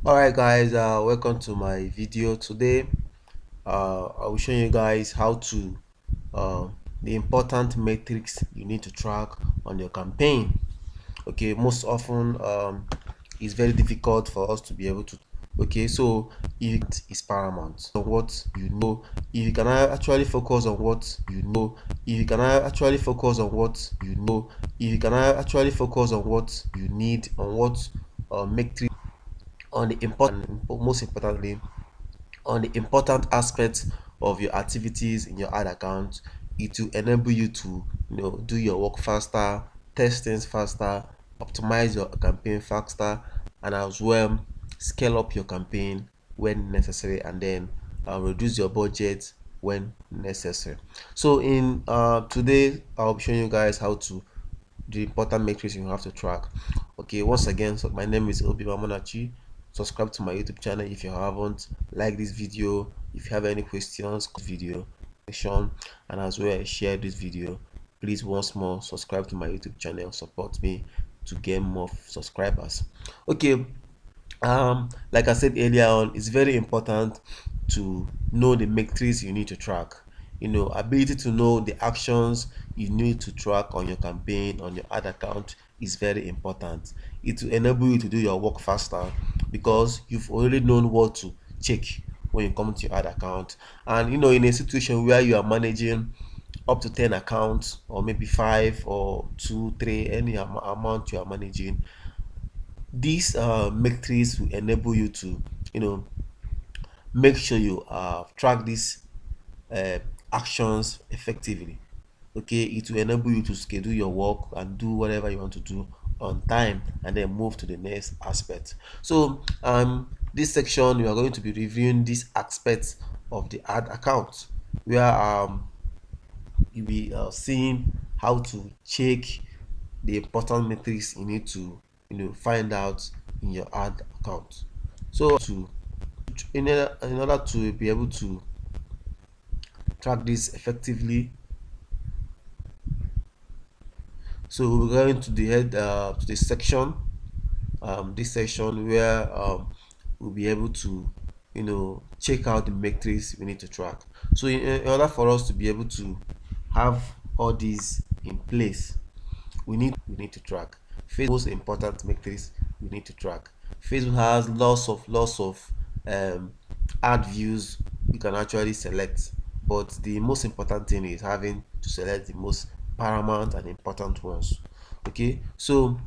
Alright guys, welcome to my video. Today I will show you guys how to uh, the important metrics you need to track on your campaign. Okay, most often it's very difficult for us to be able to. Okay, so if it is paramount on what you know, if you can actually focus on what you know, if you can actually focus on what you know, if you can actually focus on what you need, on what metrics, on the important, most importantly, on the important aspects of your activities in your ad account, it will enable you to do your work faster, test things faster, optimize your campaign faster, and as well scale up your campaign when necessary, and then reduce your budget when necessary. So in today I'll be showing you guys how to the important metrics you have to track. Okay, once again, so my name is Obi Mamonachi. Subscribe to my YouTube channel if you haven't. Like this video if you have any questions. Video section, and as well share this video. Please once more subscribe to my YouTube channel, support me to get more subscribers. Okay, like I said earlier on, it's very important to know the metrics you need to track. Ability to know the actions you need to track on your campaign, on your ad account, is very important. It will enable you to do your work faster because you've already known what to check when you come to your ad account. And in a situation where you are managing up to 10 accounts, or maybe 5 or 2 3, any amount you are managing, these metrics will enable you to make sure you track these uh, actions effectively. Okay, it will enable you to schedule your work and do whatever you want to do on time, and then move to the next aspect. So this section we are going to be reviewing these aspects of the ad account, where you'll be seeing how to check the important metrics you need to find out in your ad account. So in order to be able to track this effectively, so we're going to the head to the section, this section where we'll be able to check out the metrics we need to track. So in order for us to be able to have all these in place, we need to track Facebook. Most important metrics we need to track. Facebook has lots of ad views you can actually select, but the most important thing is having to select the most paramount and important ones. Okay, so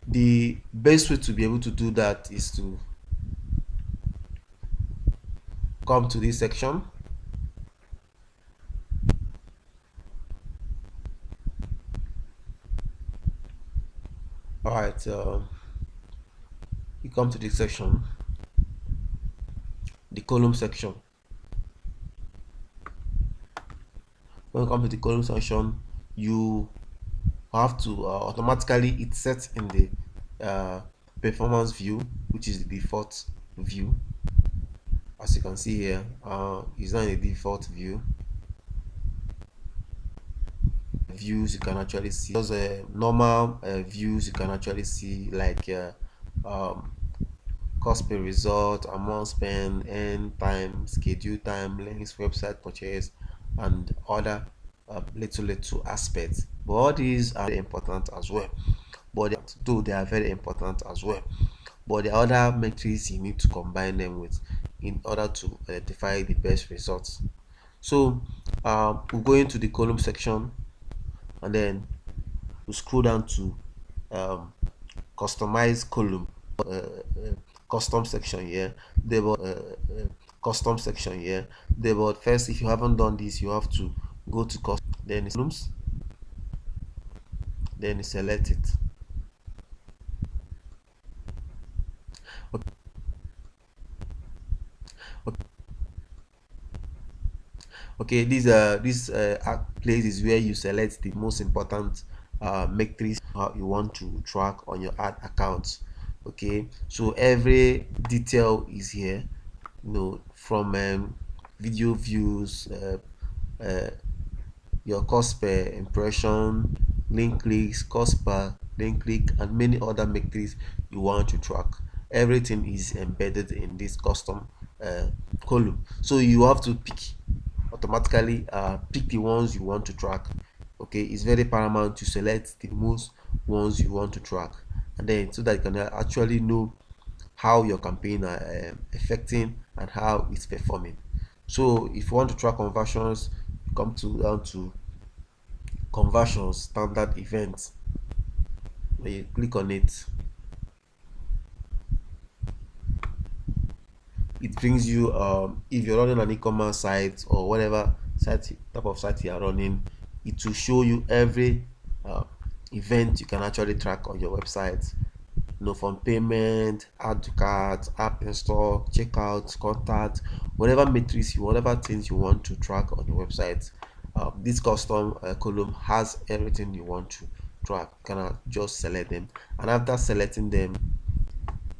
the best way to be able to do that is to come to this section. All right, you come to this section, the column section. When you come to the column section, you have to automatically, it sets in the performance view, which is the default view. As you can see here, it's not in the default view. Views you can actually see those normal views you can actually see, like cost per result, amount spent, end time, schedule time, links, website purchase, and other little aspects. But all these are important as well, but though they are very important as well, but the other metrics you need to combine them with in order to identify the best results. So we'll go into the column section, and then we scroll down to customize column, custom section here. Custom section here. But first, if you haven't done this, you have to go to custom, then it's columns, then you select it. Okay, this place is where you select the most important metrics you want to track on your ad account. Okay, so every detail is here, from video views, your cost per impression, link clicks, cost per link click, and many other metrics you want to track. Everything is embedded in this custom column, so you have to automatically pick the ones you want to track. Okay, it's very paramount to select the most ones you want to track, and then so that you can actually know how your campaign are affecting and how it's performing. So if you want to track conversions, you come to down to conversions standard events. When you click on it, it brings you if you're running an e-commerce site or whatever site type of site you are running, it will show you every uh, event you can actually track on your website. From payment, add to cart, app install, checkout, contact, whatever metrics you, whatever things you want to track on your website. This custom column has everything you want to track. You can just select them, and after selecting them,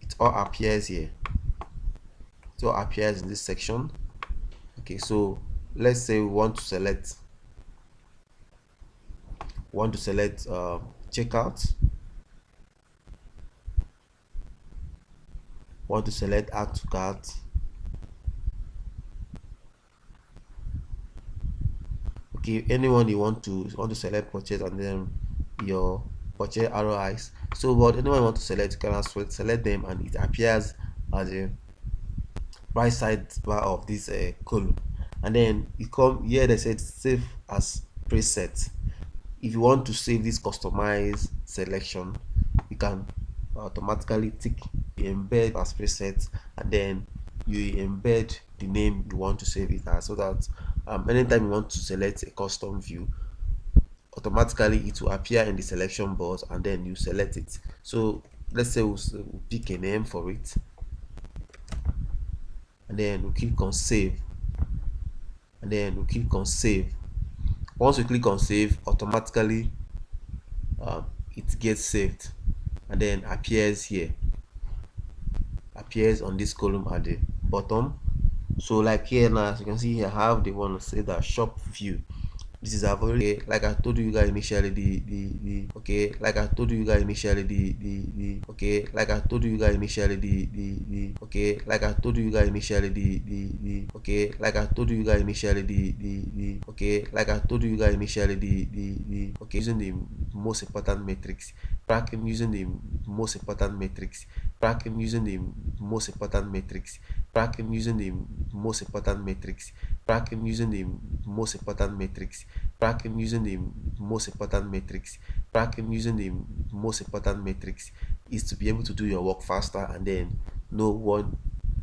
it all appears here. It all appears in this section. Okay, so let's say we want to select checkout, want to select add to cart. Okay, anyone you want to select purchase, and then your purchase ROIs. So what anyone you want to select, you can select them, and it appears as a right side bar of this column. And then you come here, they said save as preset. If you want to save this customized selection, you can automatically tick embed as preset, and then you embed the name you want to save it as, so that anytime you want to select a custom view, automatically it will appear in the selection box, and then you select it. So let's say we'll pick a name for it, and then we click on save, and then we click on save. Once we click on save, automatically it gets saved, and then appears here, appears on this column at the bottom. So like here now, as you can see here, I have the one to say that shop view. This is a very, like I told you guys initially, the okay, like I told you guys initially, the okay, like I told you guys initially, the okay, like I told you guys initially, the okay, like I told you guys initially, the okay, like I told you guys initially, the okay, using the most important metrics, tracking using the most important metrics, tracking using the most important metrics, tracking using the most important metrics, tracking using the most important metrics, tracking using the most important metrics, tracking using the most important metrics is to be able to do your work faster, and then know when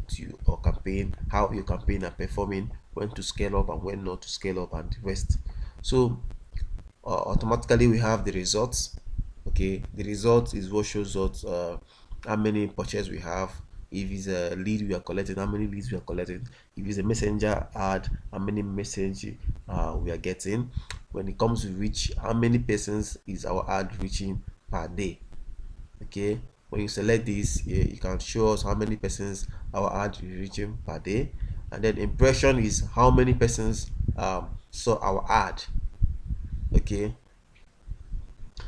to or campaign, how your campaign are performing, when to scale up and when not to scale up, and the rest. So automatically we have the results. Okay, the result is what shows us how many purchases we have. If it's a lead we are collecting, how many leads we are collecting. If it's a messenger ad, how many message we are getting. When it comes to reach, how many persons is our ad reaching per day. Okay, when you select this, you can show us how many persons our ad is reaching per day. And then impression is how many persons saw our ad. Okay,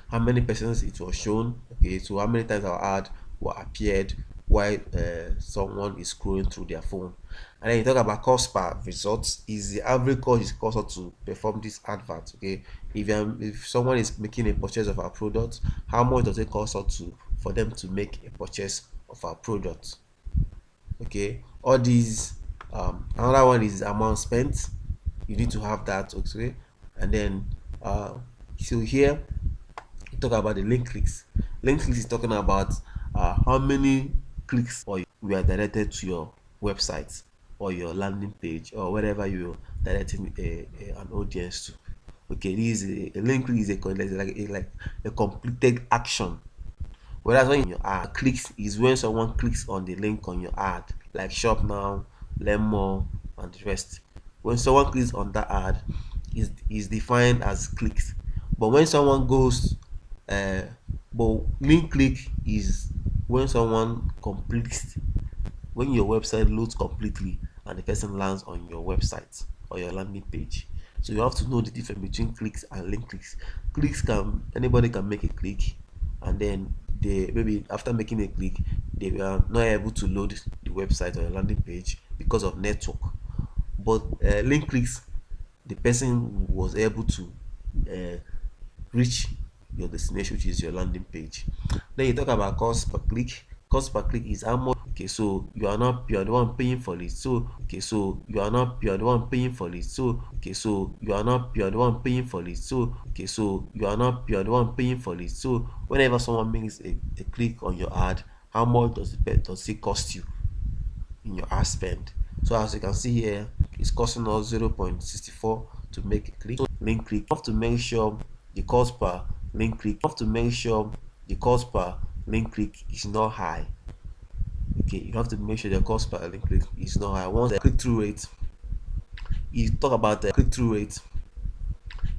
how many persons it was shown. Okay, so how many times our ad were appeared while someone is scrolling through their phone. And then you talk about cost per results, is the average cost is cost to perform this advert. Okay, if someone is making a purchase of our product, how much does it cost us to for them to make a purchase of our product. Okay, all these another one is amount spent. You need to have that. Okay, and then so here talk about the link clicks. Link clicks is talking about how many clicks or we are directed to your website or your landing page or wherever you're directing an audience to. Okay, this is a link click is like a completed action. Whereas when your ad clicks is when someone clicks on the link on your ad, like shop now, learn more, and the rest. When someone clicks on that ad, is defined as clicks. But when someone goes but link click is when someone completes, when your website loads completely and the person lands on your website or your landing page. So you have to know the difference between clicks and link clicks. Clicks can anybody can make a click, and then they maybe after making a click they were not able to load the website or a landing page because of network. But link clicks, the person was able to uh, reach your destination, which is your landing page. Then you talk about cost per click. Cost per click is how much. Okay, so you are the one paying for it. So okay, so you are the one paying for it. So okay, so you are the one paying for it. So okay, so you are the one paying for it. So whenever someone makes a click on your ad, how much does it cost you in your ad spend? So as you can see here, it's costing us 0.64 to make a click. So link click, you have to make sure the cost per link click, you have to make sure the cost per link click is not high. Okay, you have to make sure the cost per link click is not high. Once the click-through rate, you talk about the click-through rate,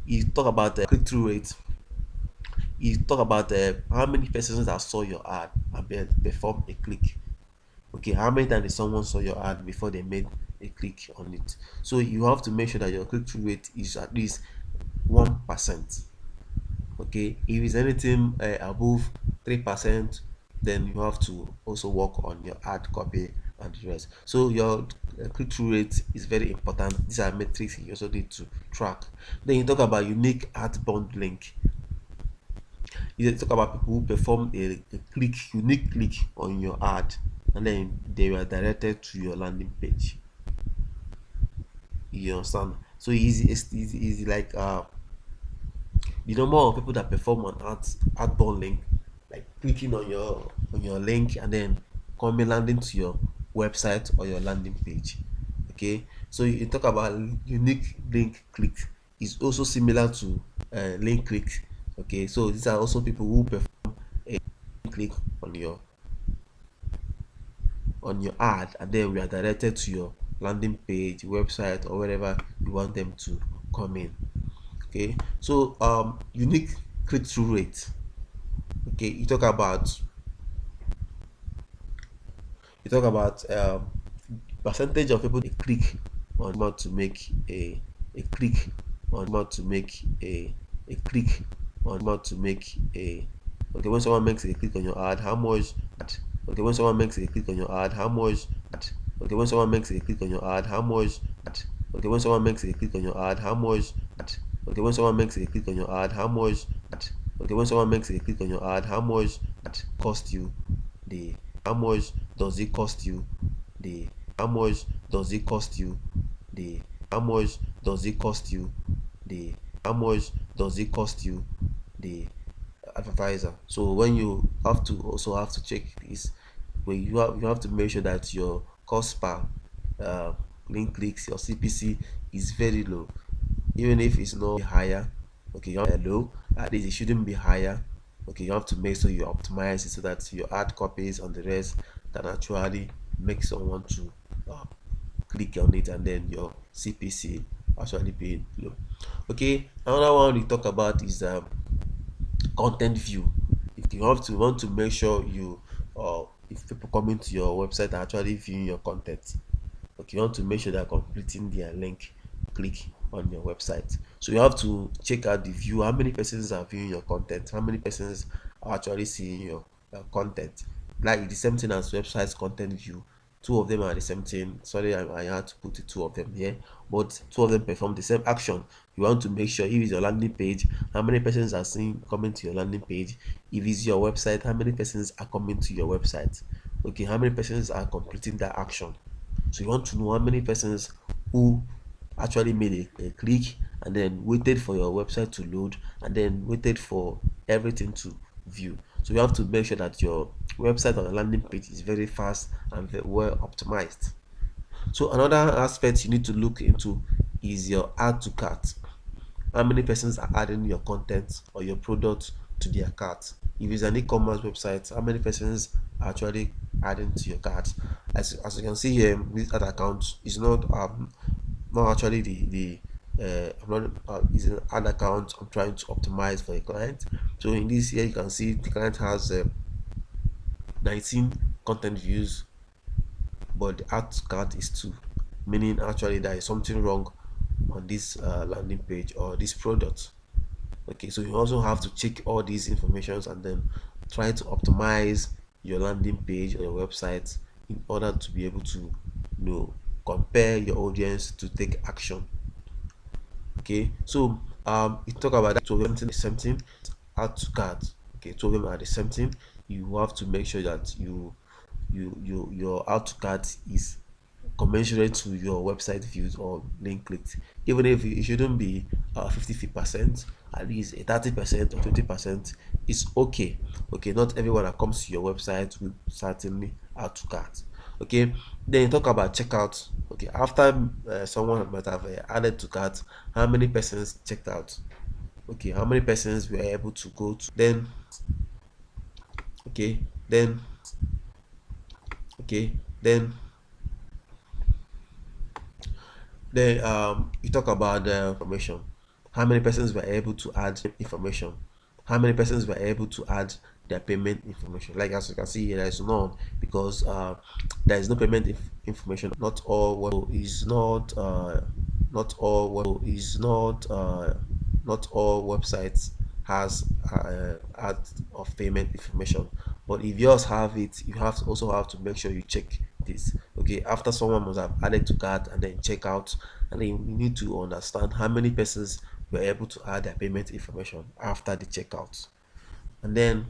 you talk about the click-through rate, you talk about how many persons that saw your ad and perform a click. Okay, how many times did someone saw your ad before they made a click on it? So you have to make sure that your click-through rate is at least 1%. Okay, if it's anything above 3%, then you have to also work on your ad copy and the rest. So your click-through rate is very important. These are metrics you also need to track. Then you talk about unique ad bond link. You talk about people who perform a click, unique click on your ad, and then they were directed to your landing page. You understand? So easy like the number of people that perform on ad link, like clicking on your link and then coming landing to your website or your landing page. Okay, so you talk about unique link click is also similar to link click. Okay, so these are also people who perform a click on your ad, and then we are directed to your landing page, website, or wherever you want them to come in. Okay, so unique click-through rate. Okay, you talk about percentage of people they click on how to make a click on how to make a click on how to make a okay, when someone makes a click on your ad, how much okay, when someone makes a click on your ad, how much okay, when someone makes a click on your ad, how much okay, when someone makes a click on your ad, how much okay, when someone makes a click on your ad, how much okay, when someone makes a click on your ad, how much cost you the how much does it cost you the how much does it cost you the how much does it cost you the how much does it cost you the advertiser. So when you have to also have to check this, when you have to make sure that your cost per uh, link clicks, your CPC is very low. Even if it's not higher, okay, you have low, at least it shouldn't be higher. Okay, you have to make sure you optimize it so that your ad copies and the rest can actually make someone to uh, click on it, and then your CPC actually be low. Okay, another one we talk about is content view. If you want to make sure you if people coming to your website are actually viewing your content, okay, you want to make sure they're completing their link click on your website. So you have to check out the view, how many persons are viewing your content, how many persons are actually seeing your content. Like the same thing as website content view, two of them are the same thing. Sorry, I had to put the two of them here, but two of them perform the same action. You want to make sure if it's your landing page, how many persons are seeing coming to your landing page. If it's your website, how many persons are coming to your website. Okay, how many persons are completing that action. So you want to know how many persons who actually made a click and then waited for your website to load and then waited for everything to view. So you have to make sure that your website or the landing page is very fast and very well optimized. So another aspect you need to look into is your add to cart. How many persons are adding your content or your product to their cart? If it's an e-commerce website, how many persons are actually adding to your cart? As you can see here, this ad account is not actually the I'm not is an ad account I'm trying to optimize for a client. So in this here you can see the client has 19 content views, but the ad to cart is 2, meaning actually there is something wrong on this landing page or this product. Okay, so you also have to check all these informations and then try to optimize your landing page or your website in order to be able to compare your audience to take action. Okay, so you talk about that. Two of them the same thing. Add to cart. Okay, two of them are the same thing. You have to make sure that your add to cart is commensurate to your website views or link clicked. Even if it shouldn't be 50%, at least a 30% or 20% is okay. Okay, not everyone that comes to your website will certainly add to cart. Okay, then you talk about checkout. Okay, after someone might have added to cart, how many persons checked out? Okay, how many persons were able to go to then? Okay, then okay, then you talk about the information. How many persons were able to add information? How many persons were able to add their payment information? Like as you can see here, there is none, because there is no payment information. Not all what is not not all what is not all websites has add of payment information, but if yours have it, you have to also have to make sure you check this. Okay, after someone must have added to cart and then check out, and then you need to understand how many persons were able to add their payment information after the checkout. And then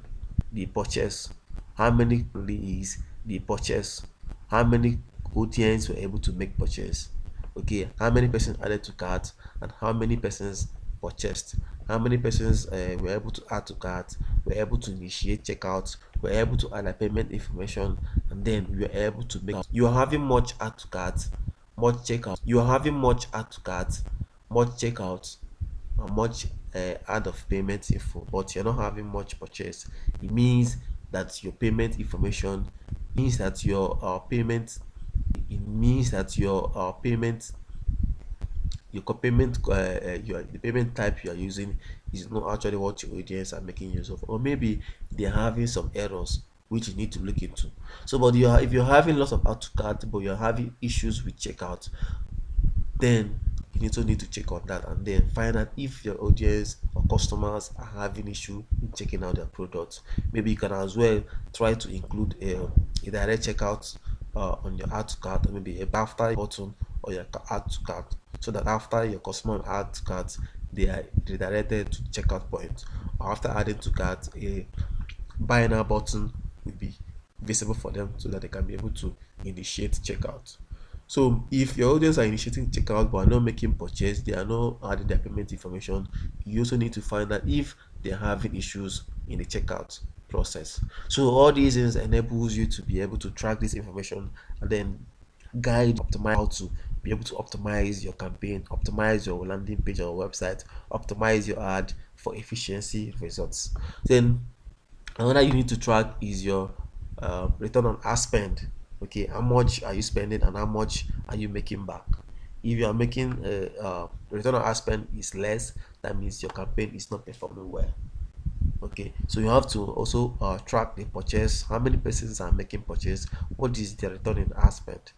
the purchase, how many is the purchase, how many audience were able to make purchase. Okay, how many persons added to cart and how many persons purchased, how many persons were able to add to cart, were able to initiate checkout, were able to add a payment information, and then we were able to make. You are having much add to cart, much checkout. You are having much add to cart, much checkout, and much add of payment info, but you're not having much purchase. It means that your payment information means that your payment it means that your payment the payment type you are using is not actually what your audience are making use of, or maybe they're having some errors which you need to look into. So but if you're having lots of add to cart but you're having issues with checkout, then you also need to check on that and then find out if your audience or customers are having issue in checking out their products. Maybe you can as well try to include a direct checkout on your add to cart, or maybe a after button or your add to cart, so that after your customer add to cart, they are redirected to checkout point, or after adding to cart, a buy now button will be visible for them so that they can be able to initiate checkout. So if your audience are initiating checkout but are not making purchase, they are not adding their payment information, you also need to find out if they're having issues in the checkout process. So all these things enables you to be able to track this information and then guide optimize how to be able to optimize your campaign, optimize your landing page or website, optimize your ad for efficiency results. Then another you need to track is your return on ad spend. Okay, how much are you spending and how much are you making back? If you are making return on ad spend is less, that means your campaign is not performing well. Okay, so you have to also track the purchase, how many persons are making purchase, what is the return in ad spend.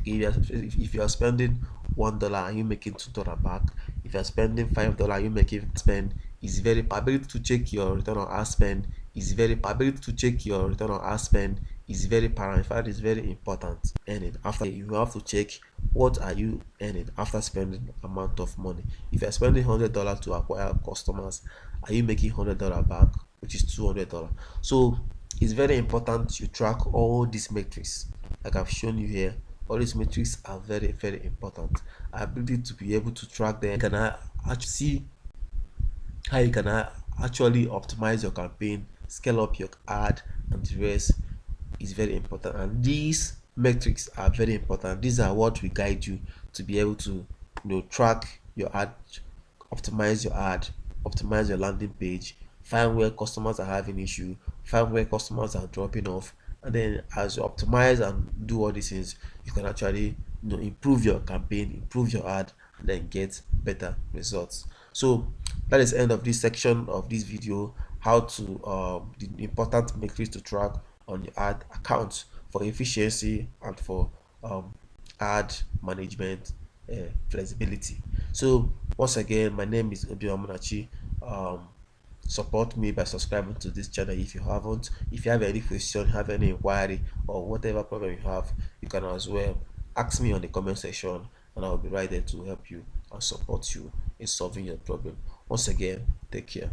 If you are spending $1, are you making $2 back? If you are spending $5, are you making spend is very ability to check your return on ad spend is very ability to check your return on ad spend is very paramount. In fact, it's very important. Earning after, you have to check what are you earning after spending amount of money. If you're spending $100 to acquire customers, are you making $100 back, which is $200? So it's very important you track all these metrics like I've shown you here. All these metrics are very important. Ability to be able to track them, can I actually see how you can actually optimize your campaign, scale up your ad, and the rest is very important. And these metrics are very important. These are what will guide you to be able to track your ad, optimize your ad, optimize your landing page, find where customers are having issue, find where customers are dropping off, and then as you optimize and do all these things, you can actually improve your campaign, improve your ad, and then get better results. So that is the end of this section of this video, how to the important metrics to track on your ad account for efficiency and for ad management flexibility. So once again, my name is Obi. Support me by subscribing to this channel if you haven't. If you have any question, have any inquiry, or whatever problem you have, you can as well ask me on the comment section, and I'll be right there to help you and support you in solving your problem. Once again, take care.